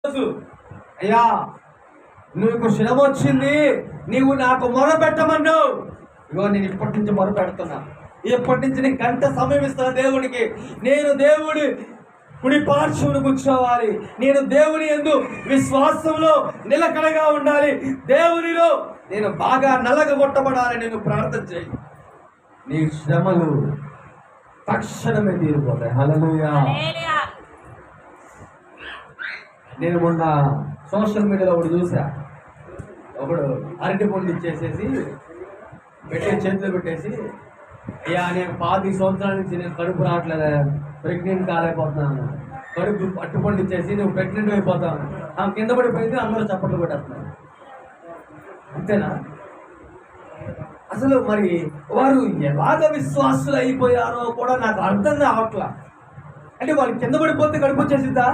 అయ్యా నీకు శ్రమ వచ్చింది, నీవు నాకు మొర పెట్టమన్నావు. ఇగో నేను ఇప్పటి నుంచి మొర పెడుతున్నా. ఇప్పటి నుంచి నీకు గంట సమయం ఇస్తున్నా దేవుడికి. నేను దేవుడి కుడి పార్శ్వను కూర్చోవాలి. నేను దేవుని యందు విశ్వాసంలో నిలకడగా ఉండాలి. దేవునిలో నేను బాగా నలగగొట్టబడాలి. నేను ప్రార్థన చేయి. నీ శ్రమలు తక్షణమే తీరిపోతాయి. హల్లెలూయా. నేను మొన్న సోషల్ మీడియాలో ఒకటి చూసా. ఒకడు అరటి పండు ఇచ్చేసేసి చేతిలో పెట్టేసి, అయ్యా నేను 25 సంవత్సరాల నుంచి నేను కడుపు రావట్లేదా, ప్రెగ్నెంట్ కాలేకపోతున్నాను, కడుపు అట్టుపండు ఇచ్చేసి నువ్వు ప్రెగ్నెంట్ అయిపోతావు. ఆమె కింద పడిపోయింది, అందరూ చప్పట్లు పెట్టేస్తున్నారు. అంతేనా? అసలు మరి వారు ఎలాగ విశ్వాసులు అయిపోయారో కూడా నాకు అర్థం కావట్లా. అంటే వాళ్ళు కింద పడిపోతే కడుపు వచ్చేసిద్దా?